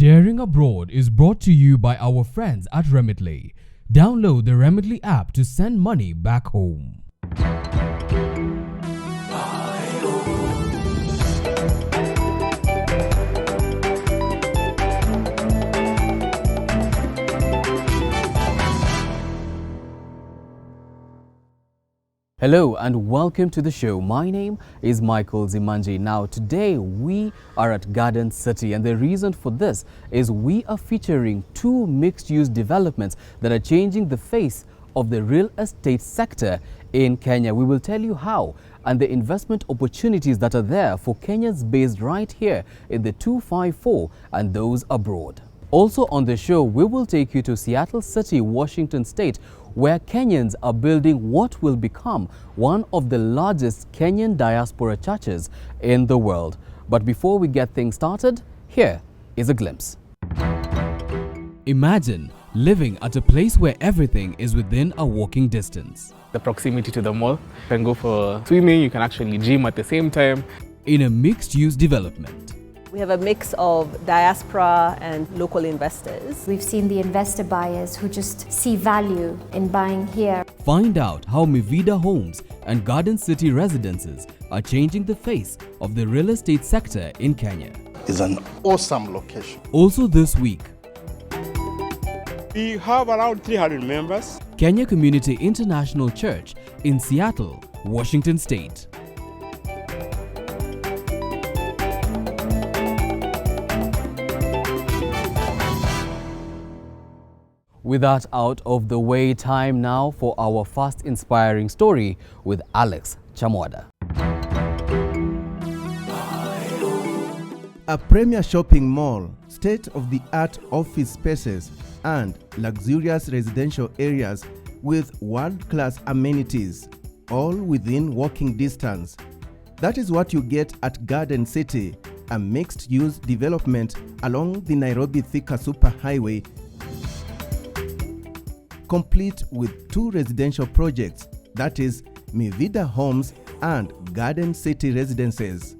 Sharing Abroad is brought to you by our friends at Remitly. Download the Remitly app to send money back home. Hello and welcome to the show. My name is Michael Zimanji. Now today we are at Garden City, and the reason for this is we are featuring two mixed-use developments that are changing the face of the real estate sector in Kenya. We will tell you how and the investment opportunities that are there for Kenyans based right here in the 254 and those abroad. Also on the show, we will take you to Seattle City, Washington State, where Kenyans are building what will become one of the largest Kenyan diaspora churches in the world. But before we get things started, here is a glimpse. Imagine living at a place where everything is within a walking distance. The proximity to the mall. You can go for swimming, you can actually gym at the same time. In a mixed-use development. We have a mix of diaspora and local investors. We've seen the investor buyers who just see value in buying here. Find out how Vida homes and Garden City residences are changing the face of the real estate sector in Kenya. It's an awesome location. Also this week, we have around 300 members. Kenya Community International Church in Seattle, Washington State. With that out of the way, time now for our first inspiring story with Alex Chamwada. A premier shopping mall, state-of-the-art office spaces, and luxurious residential areas with world-class amenities, all within walking distance. That is what you get at Garden City, a mixed-use development along the Nairobi-Thika Superhighway, complete with two residential projects, that is Vida Homes and Garden City Residences.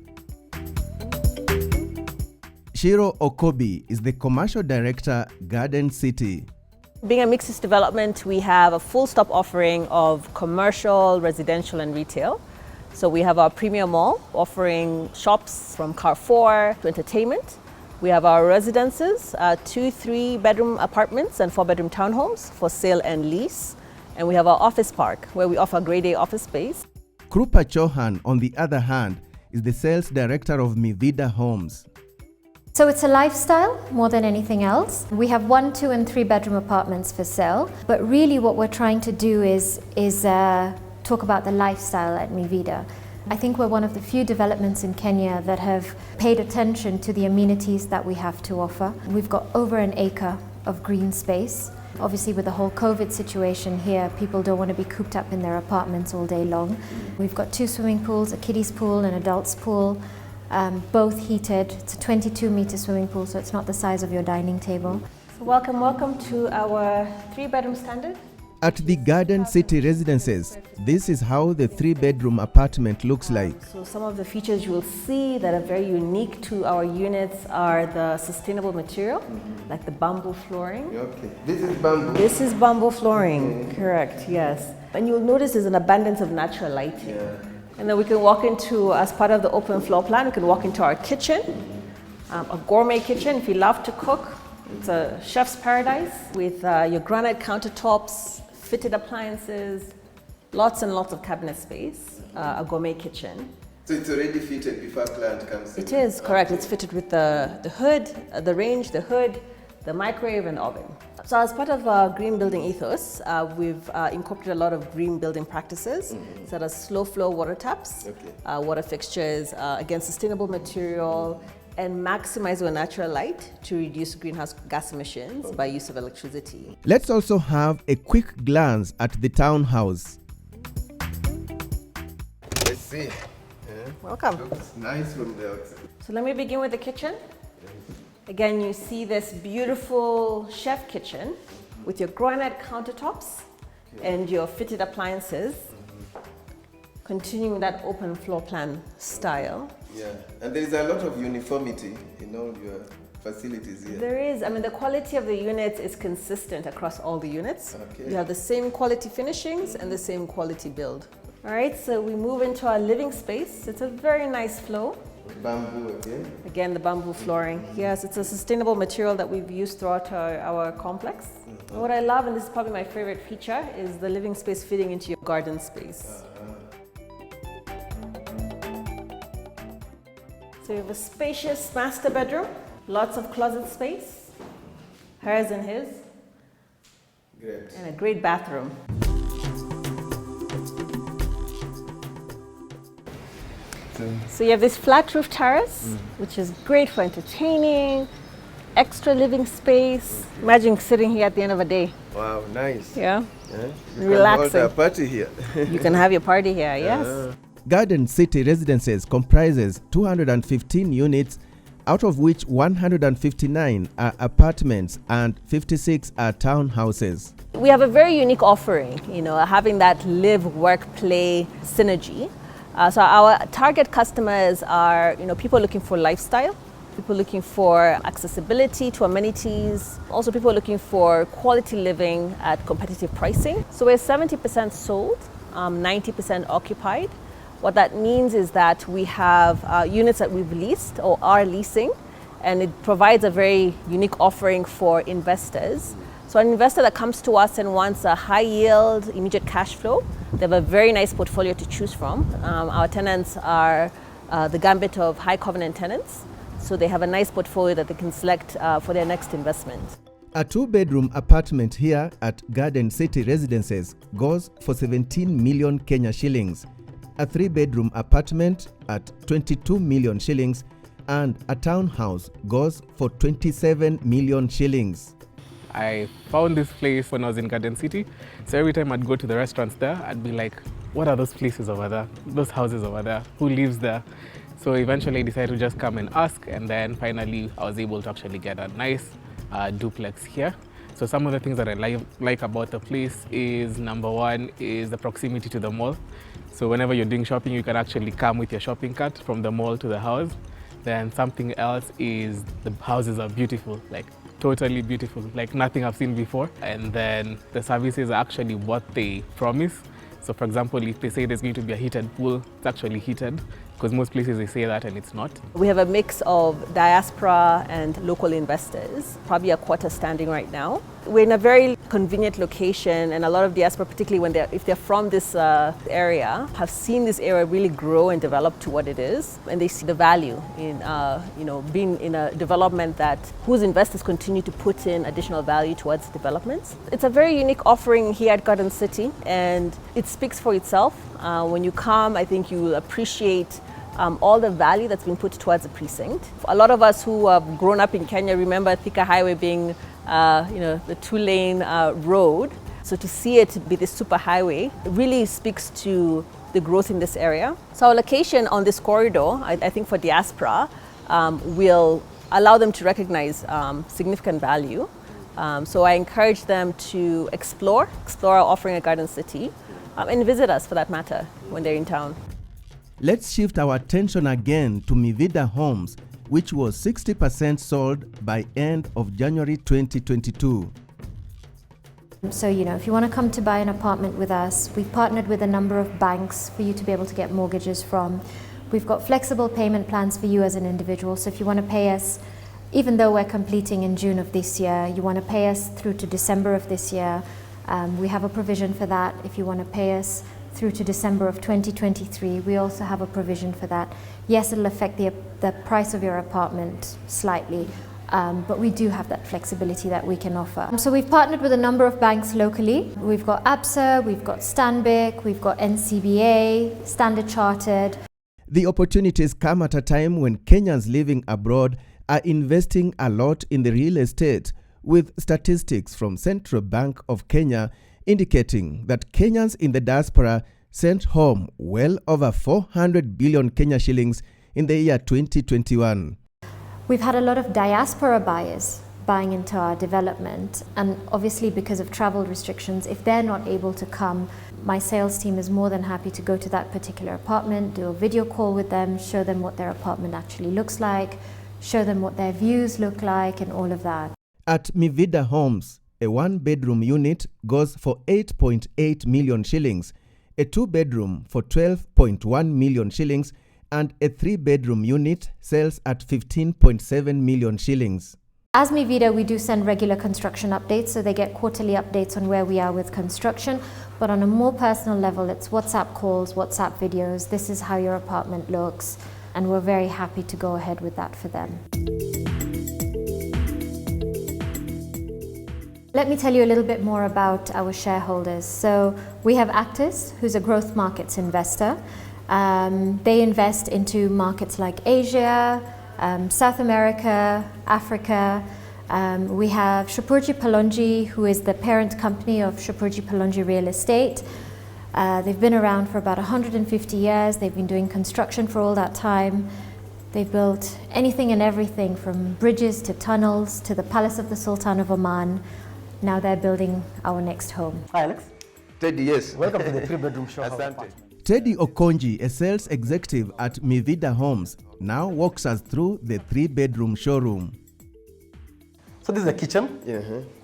Shiro Okobi is the commercial director, Garden City. Being a mixed-use development, we have a full-stop offering of commercial, residential, and retail. So we have our premium mall offering shops from Carrefour to entertainment. We have our residences, 2 3-bedroom apartments and 4-bedroom townhomes for sale and lease. And we have our office park where we offer grade A office space. Krupa Chauhan, on the other hand, is the sales director of Vida Homes. So it's a lifestyle more than anything else. We have 1, 2, and 3-bedroom apartments for sale, but really what we're trying to do is talk about the lifestyle at Vida. I think we're one of the few developments in Kenya that have paid attention to the amenities that we have to offer. We've got over an acre of green space. Obviously with the whole COVID situation here, people don't want to be cooped up in their apartments all day long. We've got 2 swimming pools, a kiddies pool and an adults pool, both heated. It's a 22-meter swimming pool, so it's not the size of your dining table. So welcome to our 3-bedroom standard. At the Garden City Residences, this is how the 3-bedroom apartment looks like. So some of the features you will see that are very unique to our units are the sustainable material, like the bamboo flooring. Okay, this is bamboo. This is bamboo flooring, correct, yes. And you'll notice there's an abundance of natural lighting. Yeah. And then we can walk into, as part of the open floor plan, we can walk into our kitchen, a gourmet kitchen if you love to cook. It's a chef's paradise with your granite countertops, fitted appliances, lots and lots of cabinet space, a gourmet kitchen. So it's already fitted before a client comes in? It is, correct. It's fitted with the hood, the range, the hood, the microwave and oven. So as part of our green building ethos, we've incorporated a lot of green building practices, such as slow flow water taps, water fixtures, again sustainable material, and maximize your natural light to reduce greenhouse gas emissions by use of electricity. Let's also have a quick glance at the townhouse. Let's see. Welcome. Looks nice from the outside. So let me begin with the kitchen. Again, you see this beautiful chef kitchen with your granite countertops and your fitted appliances. Continuing that open floor plan style. Yeah, and there is a lot of uniformity in all your facilities here? There is. I mean, the quality of the units is consistent across all the units. Okay. You have the same quality finishings and the same quality build. All right, so we move into our living space. It's a very nice flow. Bamboo again. Again, the bamboo flooring. Yes, it's a sustainable material that we've used throughout our complex. And what I love, and this is probably my favorite feature, is the living space fitting into your garden space. So you have a spacious master bedroom, lots of closet space, hers and his, Great. and a great bathroom. So you have this flat roof terrace, which is great for entertaining, extra living space. Imagine sitting here at the end of a day. Wow, nice. Yeah, You relaxing. can hold a party here. You can have your party here, yes. Garden City Residences comprises 215 units, out of which 159 are apartments and 56 are townhouses. We have a very unique offering, having that live, work, play synergy. So our target customers are, people looking for lifestyle, people looking for accessibility to amenities, also people looking for quality living at competitive pricing. So we're 70% sold, 90% occupied. What that means is that we have units that we've leased or are leasing, and it provides a very unique offering for investors. So an investor that comes to us and wants a high yield, immediate cash flow, they have a very nice portfolio to choose from. Our tenants are the gambit of high covenant tenants, so they have a nice portfolio that they can select for their next investment. A two-bedroom apartment here at Garden City Residences goes for 17 million Kenya shillings, a three-bedroom apartment at 22 million shillings, and a townhouse goes for 27 million shillings. I found this place when I was in Garden City. So every time I'd go to the restaurants there, I'd be like, what are those places over there? Those houses over there? Who lives there? So eventually I decided to just come and ask, and then finally I was able to actually get a nice duplex here. So some of the things that I like about the place is, number one, is the proximity to the mall. So whenever you're doing shopping, you can actually come with your shopping cart from the mall to the house. Then something else is the houses are beautiful, like totally beautiful, like nothing I've seen before. And then the services are actually what they promise. So for example, if they say there's going to be a heated pool, it's actually heated, because most places they say that and it's not. We have a mix of diaspora and local investors, probably a quarter standing right now. We're in a very convenient location, and a lot of diaspora, particularly if they're from this area, have seen this area really grow and develop to what it is, and they see the value in being in a development whose investors continue to put in additional value towards developments. It's a very unique offering here at Garden City, and it speaks for itself. When you come, I think you will appreciate all the value that's been put towards the precinct. A lot of us who have grown up in Kenya remember Thika Highway being the two-lane road. So to see it be this super highway really speaks to the growth in this area. So our location on this corridor, I think for diaspora, will allow them to recognize significant value. So I encourage them to explore our offering at Garden City, and visit us for that matter when they're in town. Let's shift our attention again to Vida Homes, which was 60% sold by end of January 2022. So, if you want to come to buy an apartment with us, we've partnered with a number of banks for you to be able to get mortgages from. We've got flexible payment plans for you as an individual. So if you want to pay us, even though we're completing in June of this year, you want to pay us through to December of this year, we have a provision for that. If you want to pay us through to December of 2023, we also have a provision for that. Yes, it'll affect the price of your apartment slightly, but we do have that flexibility that we can offer. So we've partnered with a number of banks locally. We've got ABSA, we've got Stanbic, we've got NCBA, Standard Chartered. The opportunities come at a time when Kenyans living abroad are investing a lot in the real estate, with statistics from Central Bank of Kenya indicating that Kenyans in the diaspora sent home well over 400 billion Kenya shillings in the year 2021. We've had a lot of diaspora buyers buying into our development, and obviously because of travel restrictions, if they're not able to come, my sales team is more than happy to go to that particular apartment, do a video call with them, show them what their apartment actually looks like, show them what their views look like and all of that. At Vida Homes, a one-bedroom unit goes for 8.8 million shillings, a two-bedroom for 12.1 million shillings, and a three-bedroom unit sells at 15.7 million shillings. As Vida, we do send regular construction updates, so they get quarterly updates on where we are with construction. But on a more personal level, it's WhatsApp calls, WhatsApp videos. This is how your apartment looks, and we're very happy to go ahead with that for them. Let me tell you a little bit more about our shareholders. So we have Actors, who's a growth markets investor. They invest into markets like Asia, South America, Africa. We have Shapurji Palonji, who is the parent company of Shapurji Palonji Real Estate. They've been around for about 150 years. They've been doing construction for all that time. They've built anything and everything from bridges to tunnels to the Palace of the Sultan of Oman. Now they're building our next home. Hi, Alex. Teddy, yes. Welcome to the three-bedroom showroom. Asante. Teddy Okonji, a sales executive at Vida Homes, now walks us through the three-bedroom showroom. So this is the kitchen.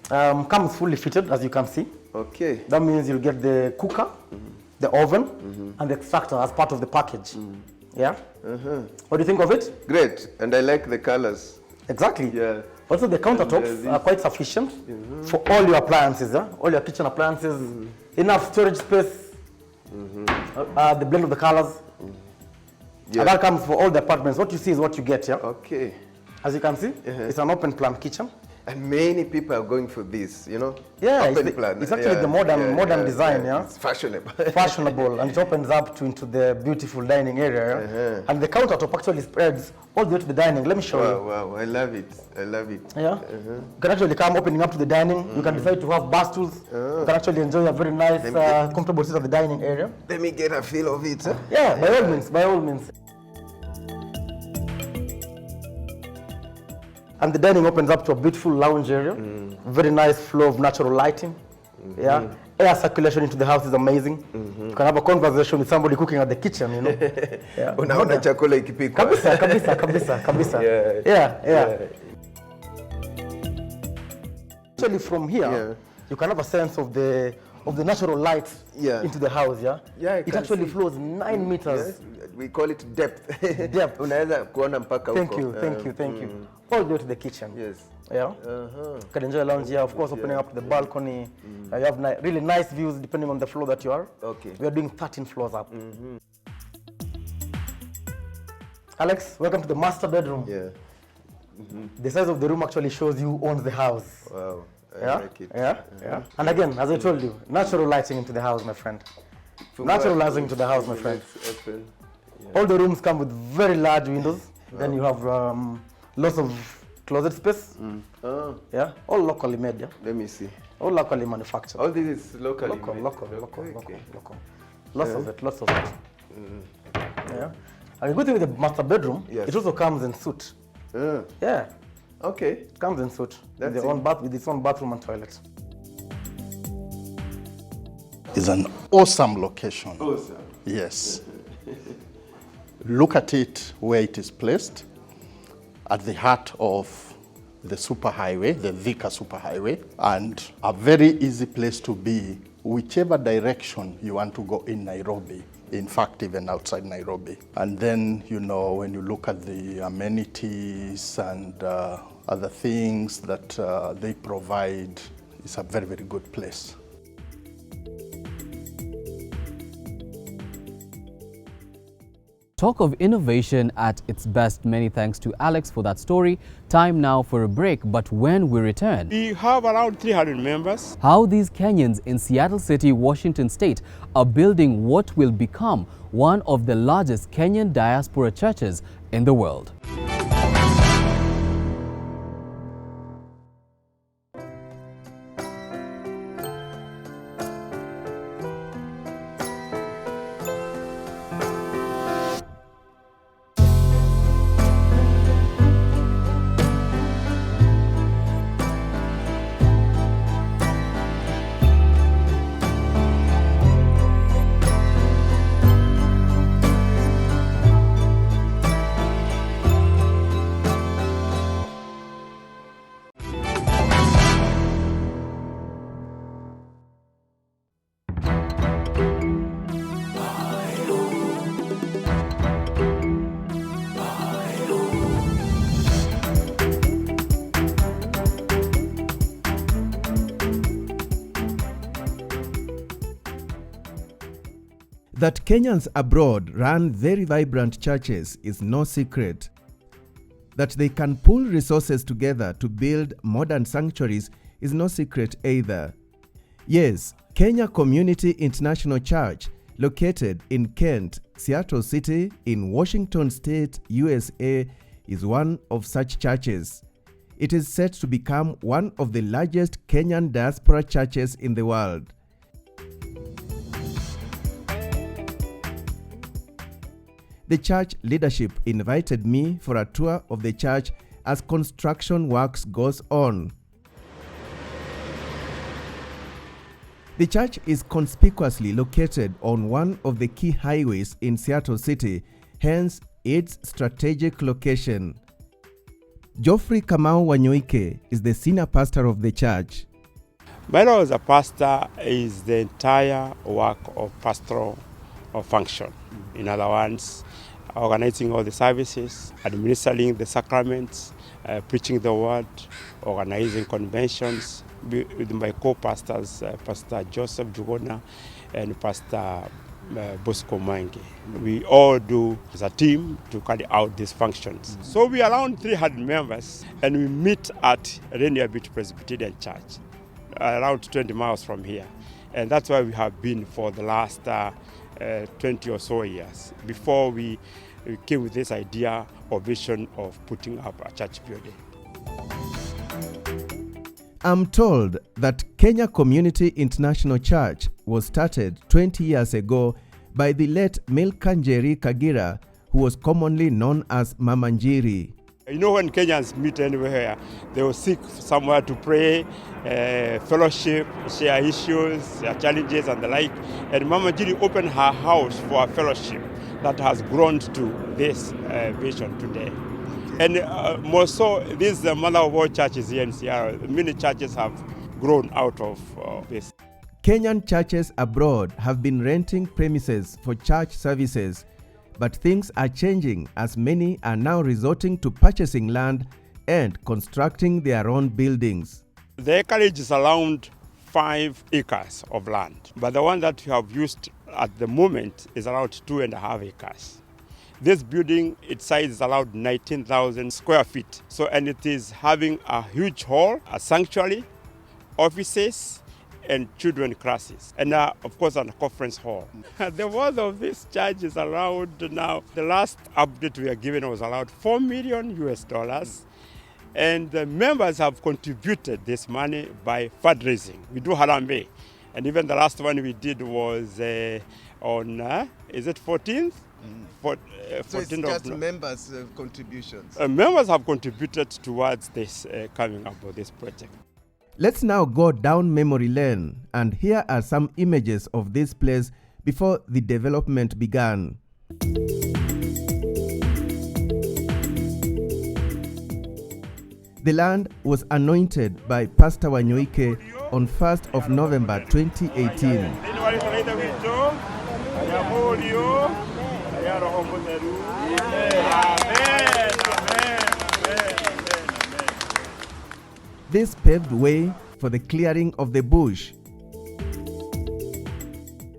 Comes fully fitted, as you can see. Okay. That means you'll get the cooker, the oven, and the extractor as part of the package. Yeah? What do you think of it? Great. And I like the colors. Exactly. Yeah. Also, the countertops are quite sufficient for all your appliances, all your kitchen appliances. Enough storage space, the blend of the colors. Yeah. And that comes for all the apartments. What you see is what you get, yeah? Okay. As you can see, it's an open plan kitchen. And many people are going for this, you know? Yeah, Open it's, plan. it's actually the modern design, yeah? It's fashionable. Fashionable, and it opens up into the beautiful dining area. Yeah? And the countertop actually spreads all the way to the dining. Let me show you. Wow, I love it. I love it. Yeah? You can actually come opening up to the dining. You can decide to have bar stools. You can actually enjoy a very nice, comfortable seat at the dining area. Let me get a feel of it. Huh? Yeah, by all means, by all means. And the dining opens up to a beautiful lounge area. Very nice flow of natural lighting. Yeah, air circulation into the house is amazing. You can have a conversation with somebody cooking at the kitchen, you know. Yeah. Unaona chakula ikipikwa. Kabisa. Yeah. Actually, from here, you can have a sense of the natural light into the house. Yeah. It actually flows 9 meters. Yes. We call it depth. Depth. Unaweza kuona mpaka huko. Thank you. All the way to the kitchen. Yes. Yeah. You can enjoy a lounge here, of course, opening up to the balcony. You have really nice views depending on the floor that you are. Okay. We are doing 13 floors up. Alex, welcome to the master bedroom. Yeah. The size of the room actually shows you who owns the house. Wow. I like it. Yeah. And again, as I told you, natural lighting into the house, my friend. Natural lighting into the house, my friend. Open. Yeah. All the rooms come with very large windows. Then you have lots of closet space. Yeah, all locally made. Yeah. Let me see. All locally manufactured. All this is locally made. Local. Lots of it. Yeah. And the good thing with the master bedroom, it also comes in suite. Yeah. Okay. It comes in suite. That's with its own bathroom and toilet. It's an awesome location. Awesome. Yes. Look at it where it is placed, at the heart of the superhighway, the Thika superhighway, and a very easy place to be whichever direction you want to go in Nairobi. In fact, even outside Nairobi. And then, you know, when you look at the amenities and other things that they provide, it's a very, very good place. Talk of innovation at its best. Many thanks to Alex for that story. Time now for a break, but when we return, We have around 300 members. how these Kenyans in Seattle City, Washington State are building what will become one of the largest Kenyan diaspora churches in the world. That Kenyans abroad run very vibrant churches is no secret. That they can pull resources together to build modern sanctuaries is no secret either. Yes, Kenya Community International Church, located in Kent, Seattle City, in Washington State, USA, is one of such churches. It is set to become one of the largest Kenyan diaspora churches in the world. The church leadership invited me for a tour of the church as construction works goes on. The church is conspicuously located on one of the key highways in Seattle City, hence its strategic location. Geoffrey Kamau Wanyoike is the senior pastor of the church. My role as a pastor is the entire work of pastoral function. In other words, organizing all the services, administering the sacraments, preaching the word, organizing conventions with my co-pastors, Pastor Joseph Jugona and Pastor Bosco Mange. We all do as a team to carry out these functions. So we are around 300 members and we meet at Rainier Beach Presbyterian Church, around 20 miles from here. And that's where we have been for the last 20 or so years, before we came with this idea or vision of putting up a church building. I'm told that Kenya Community International Church was started 20 years ago by the late Milka Njeri Kagira, who was commonly known as Mama Njeri. You know, when Kenyans meet anywhere, they will seek somewhere to pray, fellowship, share issues, share challenges and the like. And Mama Njeri opened her house for a fellowship that has grown to this vision today. And more so, this is the mother of all churches here in Seattle. Many churches have grown out of this. Kenyan churches abroad have been renting premises for church services, but things are changing as many are now resorting to purchasing land and constructing their own buildings. The acreage is around 5 acres of land, but the one that we have used at the moment is around 2.5 acres. This building, its size is around 19,000 square feet. So, and it is having a huge hall, a sanctuary, offices, and children classes, and of course a conference hall. The worth of this church is around now, the last update we are given was around $4 million US, and the members have contributed this money by fundraising. We do Harambe, and even the last one we did was on, is it 14th? So it's just members' contributions. Members have contributed towards this coming up with this project. Let's now go down memory lane, and here are some images of this place before the development began. The land was anointed by Pastor Wanyoike on 1st of November 2018. This paved way for the clearing of the bush.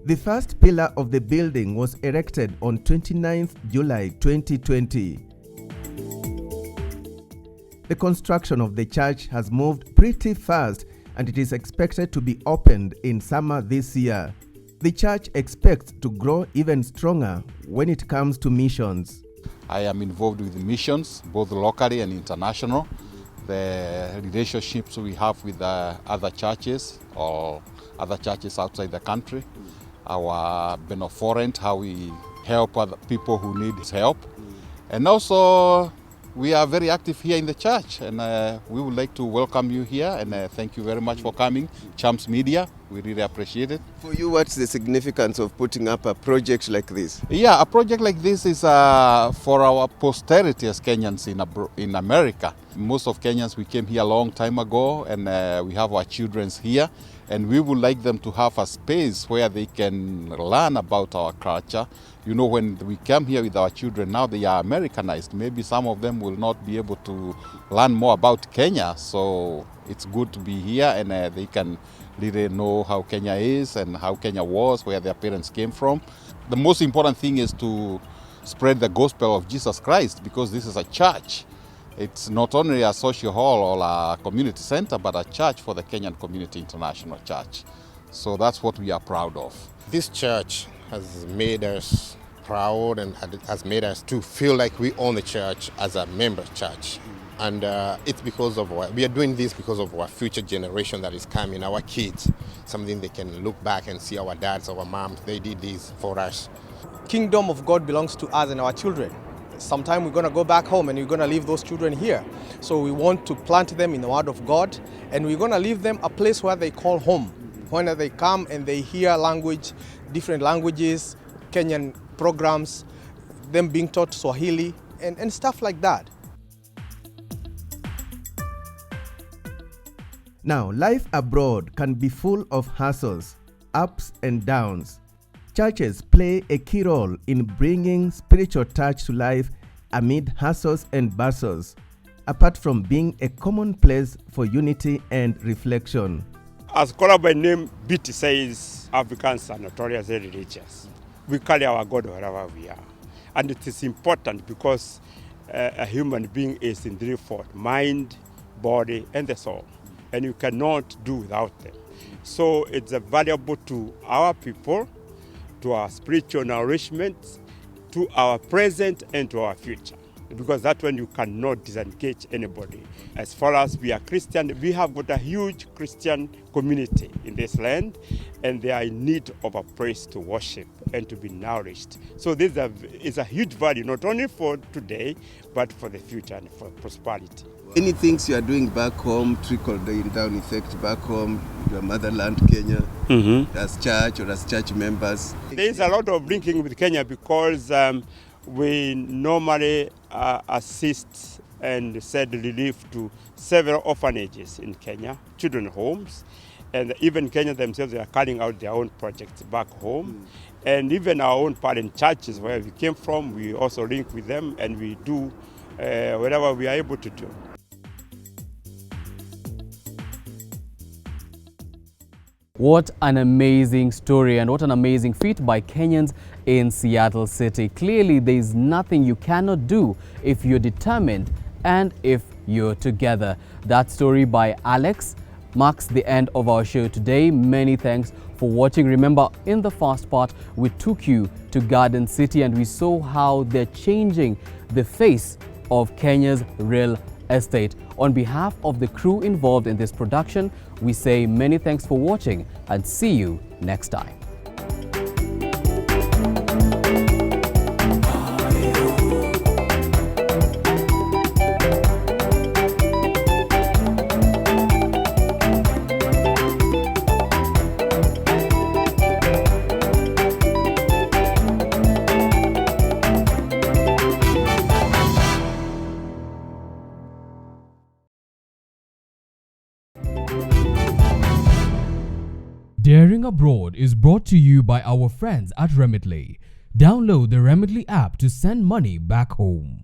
The first pillar of the building was erected on 29th July 2020. The construction of the church has moved pretty fast, and it is expected to be opened in summer this year. The church expects to grow even stronger when it comes to missions. I am involved with missions, both locally and international. The relationships we have with other churches or other churches outside the country, our benevolent, how we help other people who need help. And also, we are very active here in the church, and we would like to welcome you here, and thank you very much for coming. Chams Media, we really appreciate it. For you, what's the significance of putting up a project like this? Yeah, a project like this is for our posterity as Kenyans in America. Most of Kenyans, we came here a long time ago, and we have our children here, and we would like them to have a space where they can learn about our culture. You know, when we come here with our children, now they are Americanized. Maybe some of them will not be able to learn more about Kenya, so it's good to be here, and they can really know how Kenya is and how Kenya was, where their parents came from. the most important thing is to spread the gospel of Jesus Christ, because this is a church. It's not only a social hall or a community center, but a church for the Kenyan Community International Church. So that's what we are proud of. This church has made us proud and has made us to feel like we own the church as a member church. And it's because of we are doing this because of our future generation that is coming, our kids, something they can look back and see our dads, our moms, they did this for us. Kingdom of God belongs to us and our children. Sometime we're going to go back home and we're going to leave those children here. So we want to plant them in the Word of God, and we're going to leave them a place where they call home. When they come and they hear language, different languages, Kenyan programs, them being taught Swahili and stuff like that. Now, life abroad can be full of hassles, ups and downs. Churches play a key role in bringing spiritual touch to life amid hassles and bustles, apart from being a common place for unity and reflection. As caller by name Biti says, Africans are notoriously religious. We carry our God wherever we are. And it is important because a human being is in threefold: mind, body, and the soul. And you cannot do without them. So it's valuable to our people, to our spiritual nourishment, to our present and to our future. Because that's when you cannot disengage anybody. As far as we are Christian, we have got a huge Christian community in this land, and they are in need of a place to worship and to be nourished. So this is a huge value, not only for today, but for the future and for prosperity. Any things you are doing back home, trickle down effect back home, your motherland, Kenya, as church or as church members? There is a lot of linking with Kenya because we normally assist and send relief to several orphanages in Kenya, children homes, and even Kenya themselves are carrying out their own projects back home. And even our own parent churches where we came from, we also link with them and we do whatever we are able to do. What an amazing story and what an amazing feat by Kenyans in Seattle City. Clearly, there is nothing you cannot do if you're determined and if you're together. That story by Alex marks the end of our show today. Many thanks for watching. Remember, in the first part, we took you to Garden City and we saw how they're changing the face of Kenya's real estate. On behalf of the crew involved in this production, we say many thanks for watching and see you next time. Daring Abroad is brought to you by our friends at Remitly. Download the Remitly app to send money back home.